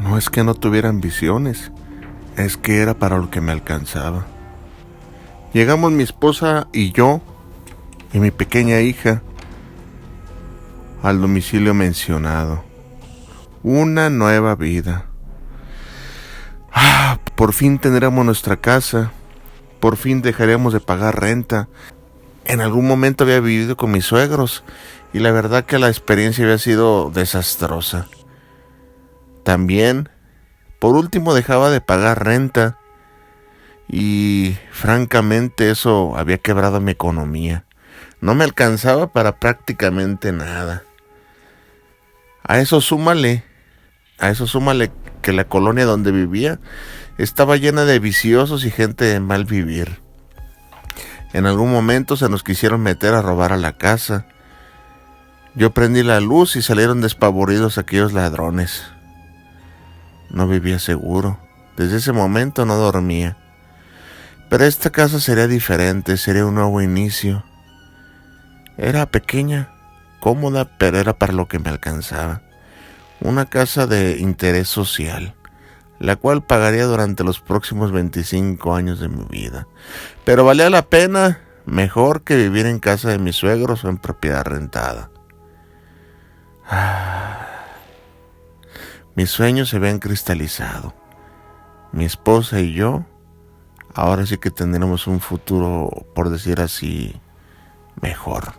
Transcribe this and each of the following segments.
No es que no tuviera ambiciones, es que era para lo que me alcanzaba. Llegamos mi esposa y yo y mi pequeña hija al domicilio mencionado. Una nueva vida. Por fin tendremos nuestra casa. Por fin dejaremos de pagar renta. En algún momento había vivido con mis suegros y la verdad que la experiencia había sido desastrosa. También, por último, dejaba de pagar renta y francamente eso había quebrado mi economía. No me alcanzaba para prácticamente nada. A eso súmale que la colonia donde vivía estaba llena de viciosos y gente de mal vivir. En algún momento se nos quisieron meter a robar a la casa. Yo prendí la luz y salieron despavoridos aquellos ladrones. No vivía seguro. Desde ese momento no dormía. Pero esta casa sería diferente, sería un nuevo inicio. Era pequeña, cómoda, pero era para lo que me alcanzaba. Una casa de interés social, la cual pagaría durante los próximos 25 años de mi vida. Pero valía la pena, mejor que vivir en casa de mis suegros o en propiedad rentada. Mis sueños se habían cristalizado. Mi esposa y yo, ahora sí que tendremos un futuro, por decir así, mejor.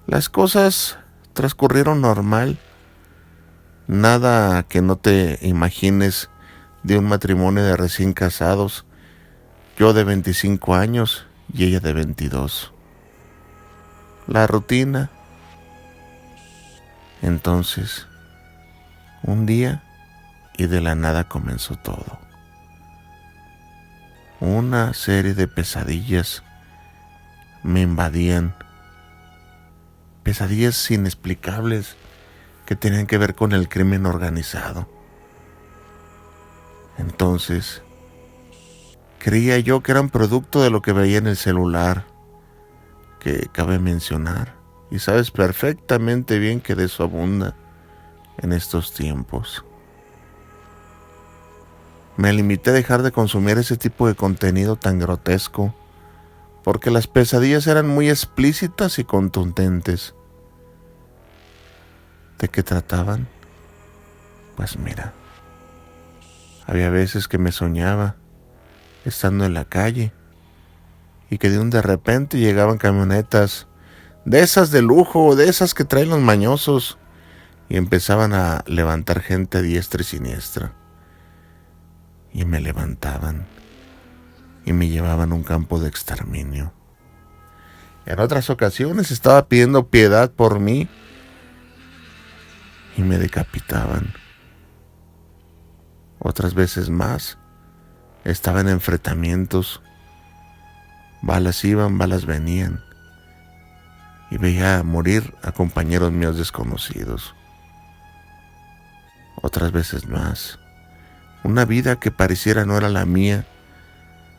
Las cosas transcurrieron normal. Nada que no te imagines de un matrimonio de recién casados. Yo de 25 años y ella de 22. La rutina. Entonces, un día y de la nada comenzó todo. Una serie de pesadillas me invadían. Pesadillas inexplicables que tenían que ver con el crimen organizado. Entonces, creía yo que eran producto de lo que veía en el celular, que cabe mencionar, y sabes perfectamente bien que de eso abunda en estos tiempos. Me limité a dejar de consumir ese tipo de contenido tan grotesco, porque las pesadillas eran muy explícitas y contundentes. ¿De qué trataban? Pues mira, había veces que me soñaba estando en la calle y que de repente llegaban camionetas de esas de lujo, de esas que traen los mañosos, y empezaban a levantar gente a diestra y siniestra. Y me levantaban y me llevaban a un campo de exterminio. En otras ocasiones estaba pidiendo piedad por mí y me decapitaban. Otras veces más estaba en enfrentamientos. Balas iban, balas venían. Y veía morir a compañeros míos desconocidos. Otras veces más. Una vida que pareciera no era la mía,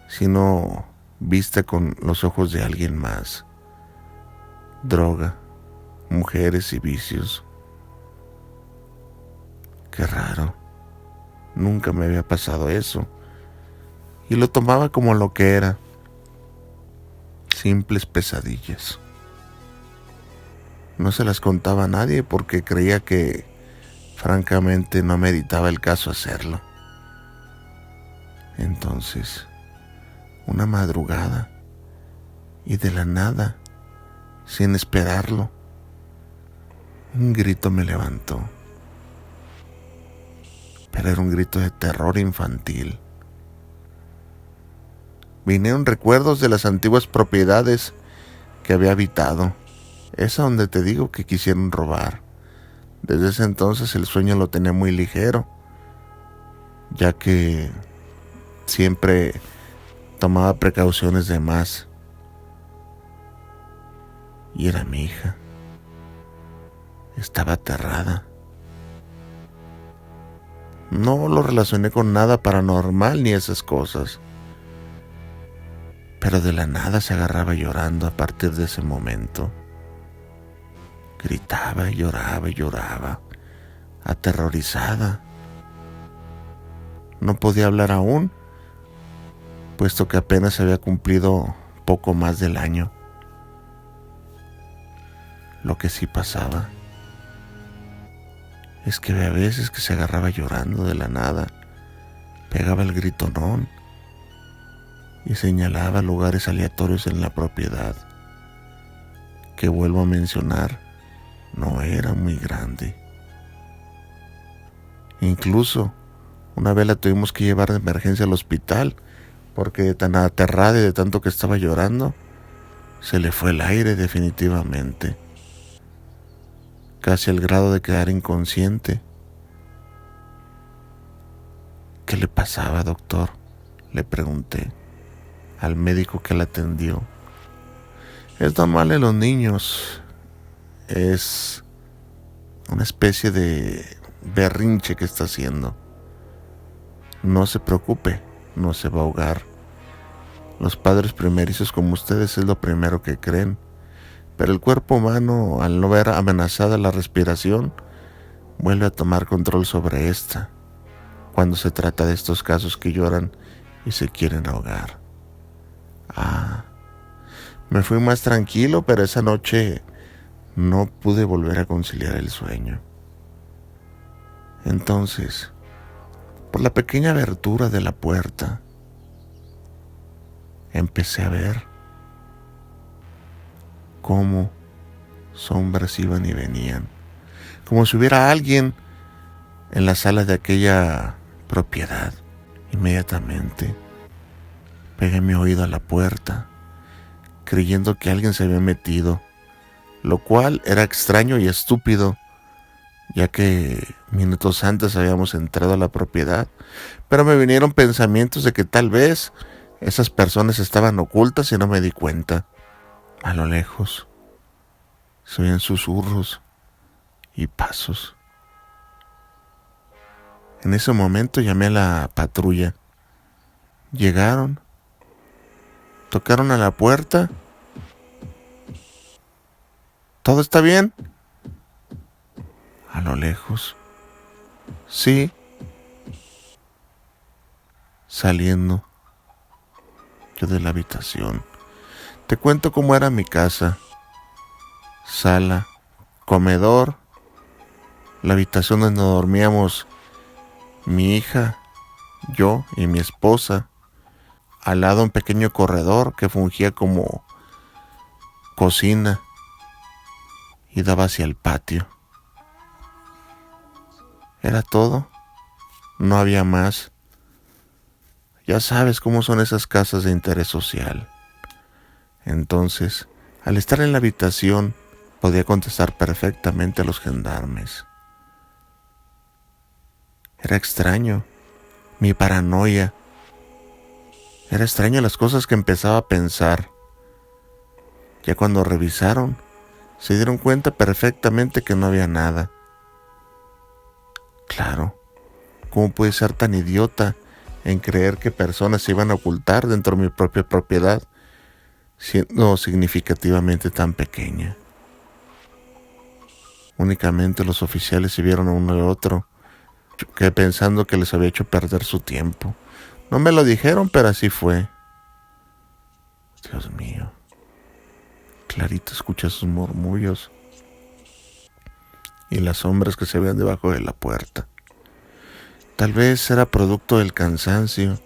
sino vista con los ojos de alguien más. Droga, mujeres y vicios. Qué raro. Nunca me había pasado eso. Y lo tomaba como lo que era. Simples pesadillas. No se las contaba a nadie porque creía que, francamente, no meditaba el caso hacerlo. Entonces, una madrugada, y de la nada, sin esperarlo, un grito me levantó. Pero era un grito de terror infantil. Vinieron recuerdos de las antiguas propiedades que había habitado. Esa donde te digo que quisieron robar. Desde ese entonces el sueño lo tenía muy ligero, ya que siempre tomaba precauciones de más. Y era mi hija. Estaba aterrada. No lo relacioné con nada paranormal ni esas cosas. Pero de la nada se agarraba llorando a partir de ese momento. Gritaba y lloraba, aterrorizada, No podía hablar aún, puesto que apenas había cumplido poco más del año. Lo que sí pasaba es que había veces que se agarraba llorando de la nada, pegaba el gritonón y señalaba lugares aleatorios en la propiedad, que vuelvo a mencionar, no era muy grande. Incluso una vez la tuvimos que llevar de emergencia al hospital, porque de tan aterrada y de tanto que estaba llorando, se le fue el aire definitivamente, casi al grado de quedar inconsciente. ¿Qué le pasaba, doctor?, le pregunté al médico que la atendió. Es normal en los niños, es una especie de berrinche que está haciendo. No se preocupe, no se va a ahogar. Los padres primerizos como ustedes es lo primero que creen, pero el cuerpo humano, al no ver amenazada la respiración, vuelve a tomar control sobre esta, cuando se trata de estos casos que lloran y se quieren ahogar. Me fui más tranquilo, pero esa noche no pude volver a conciliar el sueño. Entonces, por la pequeña abertura de la puerta, empecé a ver cómo sombras iban y venían, como si hubiera alguien en la sala de aquella propiedad. Inmediatamente pegué mi oído a la puerta, creyendo que alguien se había metido, lo cual era extraño y estúpido, ya que minutos antes habíamos entrado a la propiedad, pero me vinieron pensamientos de que tal vez esas personas estaban ocultas y no me di cuenta. A lo lejos se oían susurros y pasos. En ese momento llamé a la patrulla. Llegaron, tocaron a la puerta. ¿Todo está bien? A lo lejos. Sí. Saliendo yo de la habitación, te cuento cómo era mi casa. Sala, comedor, la habitación donde dormíamos mi hija, yo y mi esposa. Al lado un pequeño corredor que fungía como cocina y daba hacia el patio. Era todo, no había más. Ya sabes cómo son esas casas de interés social. Entonces, al estar en la habitación, podía contestar perfectamente a los gendarmes. Era extraño, mi paranoia. Era extraño las cosas que empezaba a pensar. Ya cuando revisaron, se dieron cuenta perfectamente que no había nada. Claro, ¿cómo pude ser tan idiota en creer que personas se iban a ocultar dentro de mi propia propiedad, siendo significativamente tan pequeña? Únicamente los oficiales se vieron a uno al otro, que pensando que les había hecho perder su tiempo. No me lo dijeron, pero así fue. Dios mío. Clarito escuché sus murmullos y las sombras que se veían debajo de la puerta. Tal vez era producto del cansancio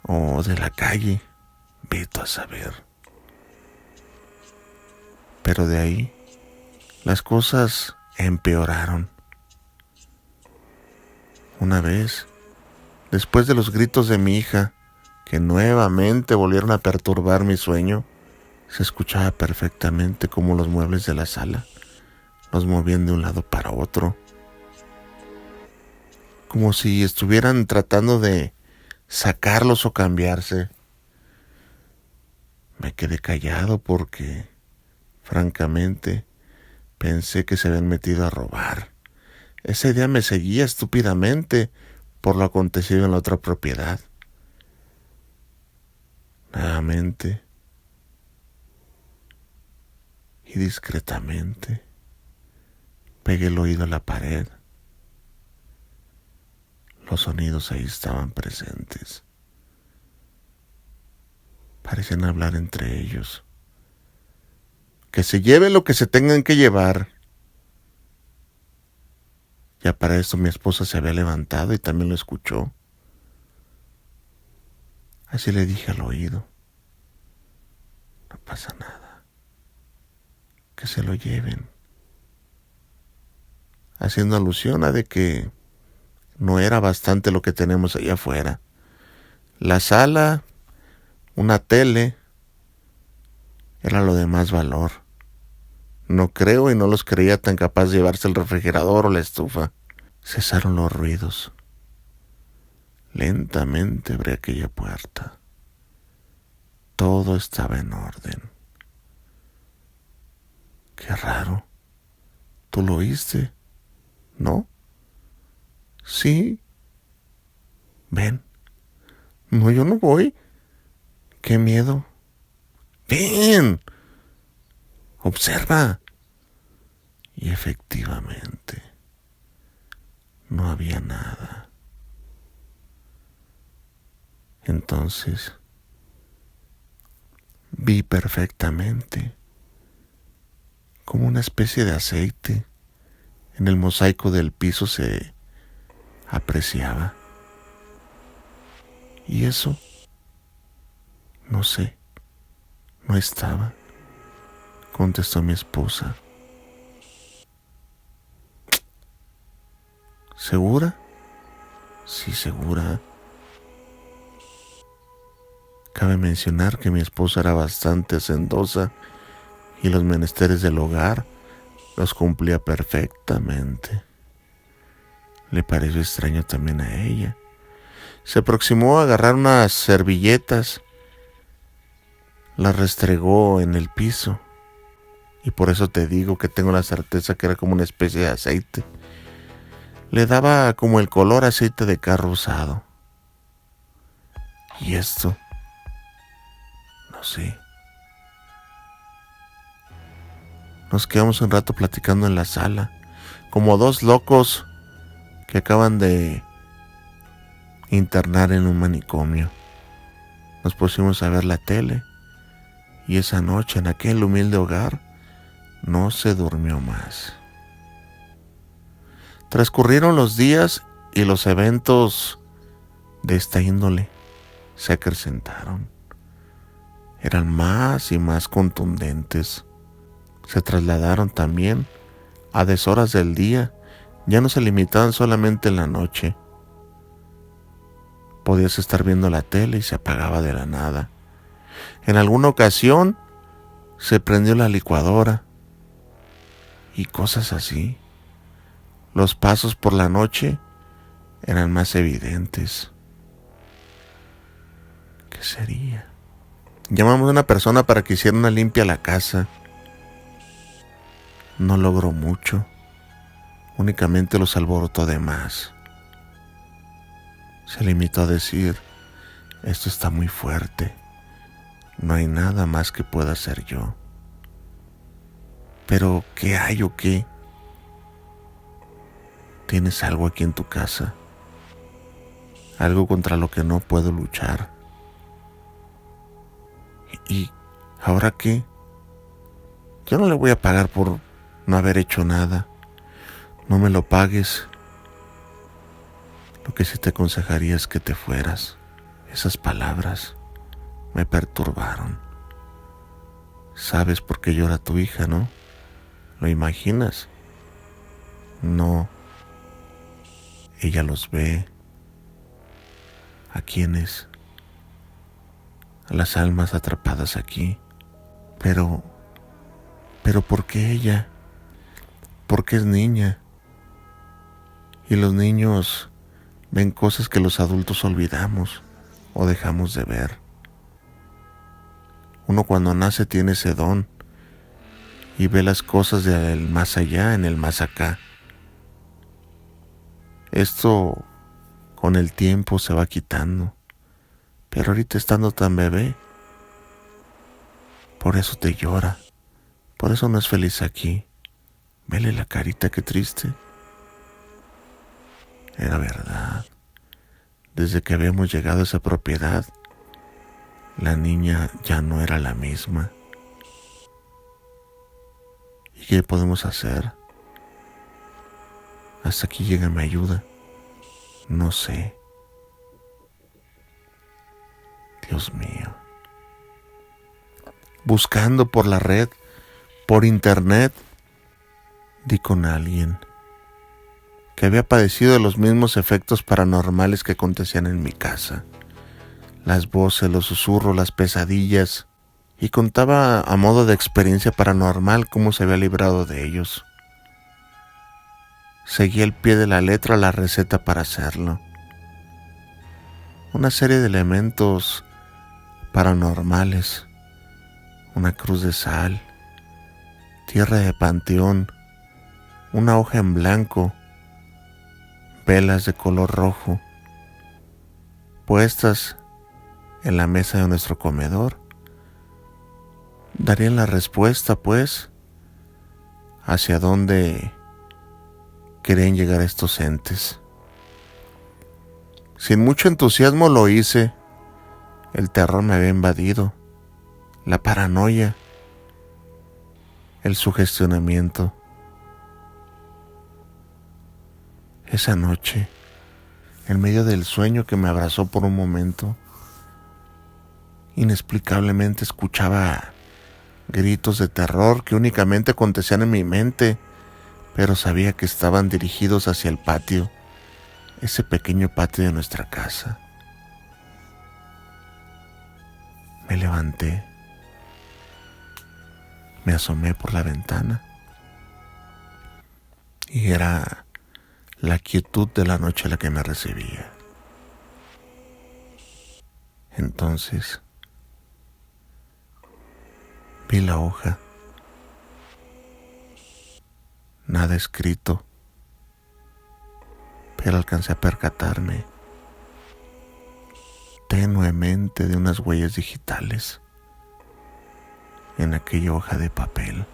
o de la calle, vete a saber. Pero de ahí las cosas empeoraron. Una vez, después de los gritos de mi hija, que nuevamente volvieron a perturbar mi sueño, se escuchaba perfectamente cómo los muebles de la sala los movían de un lado para otro, como si estuvieran tratando de sacarlos o cambiarse. Me quedé callado porque, francamente, pensé que se habían metido a robar. Esa idea me seguía estúpidamente por lo acontecido en la otra propiedad. Nuevamente y discretamente pegué el oído a la pared. Los sonidos ahí estaban presentes. Parecían hablar entre ellos. Que se lleve lo que se tengan que llevar. Ya para eso mi esposa se había levantado y también lo escuchó. Así le dije al oído: no pasa nada, que se lo lleven. Haciendo alusión a de que no era bastante lo que tenemos allá afuera. La sala, una tele, era lo de más valor. No creo y no los creía tan capaz de llevarse el refrigerador o la estufa. Cesaron los ruidos. Lentamente abrí aquella puerta. Todo estaba en orden. Qué raro. ¿Tú lo oíste? ¿No? Sí. Ven. No, yo no voy. Qué miedo. Ven. Observa. Y efectivamente, no había nada. Entonces, vi perfectamente como una especie de aceite en el mosaico del piso se apreciaba. Y eso, no sé, no estaba, contestó mi esposa. ¿Segura? Sí, segura. Cabe mencionar que mi esposa era bastante hacendosa y los menesteres del hogar los cumplía perfectamente. Le pareció extraño también a ella. Se aproximó a agarrar unas servilletas, las restregó en el piso, y por eso te digo que tengo la certeza que era como una especie de aceite. Le daba como el color aceite de carro usado. ¿Y esto? No sé. Nos quedamos un rato platicando en la sala, como dos locos que acaban de internar en un manicomio. Nos pusimos a ver la tele y esa noche en aquel humilde hogar no se durmió más. Transcurrieron los días y los eventos de esta índole se acrecentaron. Eran más y más contundentes. Se trasladaron también a deshoras del día. Ya no se limitaban solamente en la noche. Podías estar viendo la tele y se apagaba de la nada. En alguna ocasión se prendió la licuadora y cosas así. Los pasos por la noche eran más evidentes. ¿Qué sería? Llamamos a una persona para que hiciera una limpia a la casa. No logró mucho. Únicamente los alborotó de más. Se limitó a decir: esto está muy fuerte. No hay nada más que pueda hacer yo. Pero, ¿qué hay o qué? ¿Tienes algo aquí en tu casa? Algo contra lo que no puedo luchar. ¿Y ahora qué? Yo no le voy a pagar por no haber hecho nada. No me lo pagues. Lo que sí te aconsejaría es que te fueras. Esas palabras me perturbaron. ¿Sabes por qué llora tu hija, no? ¿Lo imaginas? No. Ella los ve. ¿A quiénes? A las almas atrapadas aquí. Pero ¿por qué ella? Porque es niña. Y los niños ven cosas que los adultos olvidamos o dejamos de ver. Uno cuando nace tiene ese don y ve las cosas del más allá en el más acá. Esto con el tiempo se va quitando, pero ahorita estando tan bebé, por eso te llora, por eso no es feliz aquí. Vele la carita, qué triste. Era verdad. Desde que habíamos llegado a esa propiedad, la niña ya no era la misma. ¿Y qué podemos hacer? Hasta aquí llega mi ayuda. No sé. Dios mío. Buscando por la red, por internet, di con alguien que había padecido de los mismos efectos paranormales que acontecían en mi casa. Las voces, los susurros, las pesadillas, y contaba a modo de experiencia paranormal cómo se había librado de ellos. Seguía al pie de la letra la receta para hacerlo. Una serie de elementos paranormales, una cruz de sal, tierra de panteón, una hoja en blanco, velas de color rojo, puestas en la mesa de nuestro comedor, darían la respuesta, pues, hacia dónde querían llegar estos entes. Sin mucho entusiasmo lo hice. El terror me había invadido, la paranoia, el sugestionamiento. Esa noche, en medio del sueño que me abrazó por un momento, inexplicablemente escuchaba gritos de terror que únicamente acontecían en mi mente, pero sabía que estaban dirigidos hacia el patio, ese pequeño patio de nuestra casa. Me levanté, me asomé por la ventana y era la quietud de la noche la que me recibía. Entonces vi la hoja, nada escrito, pero alcancé a percatarme tenuemente de unas huellas digitales en aquella hoja de papel,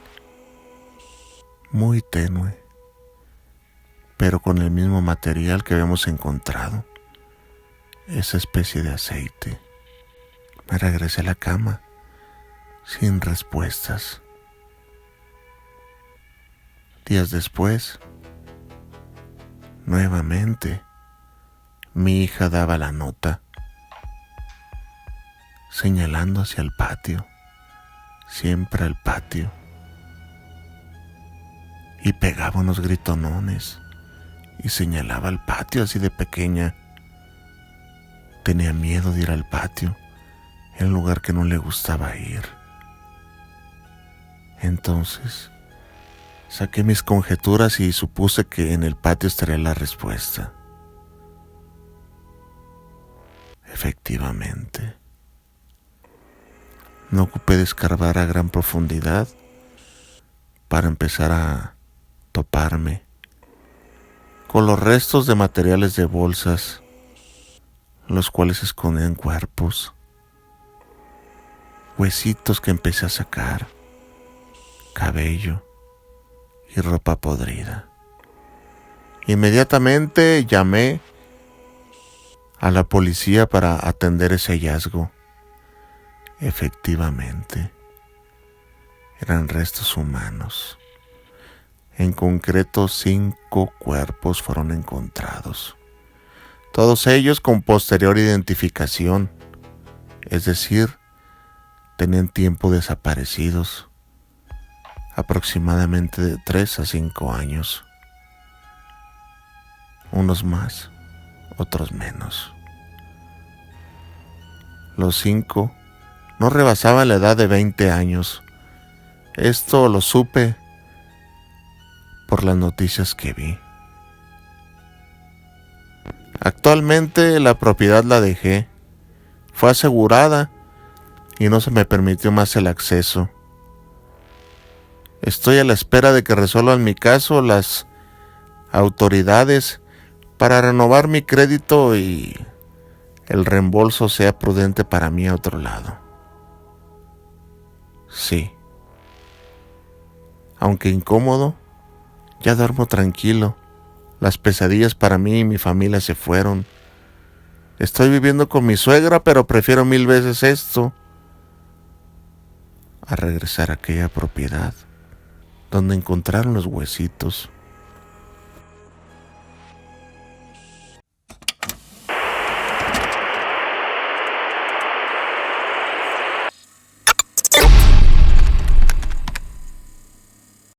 muy tenue, pero con el mismo material que habíamos encontrado, esa especie de aceite. Me regresé a la cama sin respuestas. Días después, nuevamente, mi hija daba la nota, señalando hacia el patio, siempre al patio, y pegaba unos gritonones y señalaba al patio así de pequeña. Tenía miedo de ir al patio, en un lugar que no le gustaba ir. Entonces, saqué mis conjeturas y supuse que en el patio estaría la respuesta. Efectivamente, no ocupé de escarbar a gran profundidad para empezar a toparme con los restos de materiales de bolsas, los cuales escondían cuerpos, huesitos que empecé a sacar, cabello y ropa podrida. Inmediatamente llamé a la policía para atender ese hallazgo. Efectivamente, eran restos humanos. En concreto, 5 cuerpos fueron encontrados, todos ellos con posterior identificación, es decir, tenían tiempo desaparecidos, aproximadamente de 3 a 5 años, unos más, otros menos. Los 5 no rebasaban la edad de 20 años. Esto lo supe por las noticias que vi. Actualmente la propiedad la dejé. Fue asegurada y no se me permitió más el acceso. Estoy a la espera de que resuelvan mi caso las autoridades para renovar mi crédito y el reembolso sea prudente para mí a otro lado. Sí. Aunque incómodo, ya duermo tranquilo. Las pesadillas para mí y mi familia se fueron. Estoy viviendo con mi suegra, pero prefiero 1000 veces esto a regresar a aquella propiedad donde encontraron los huesitos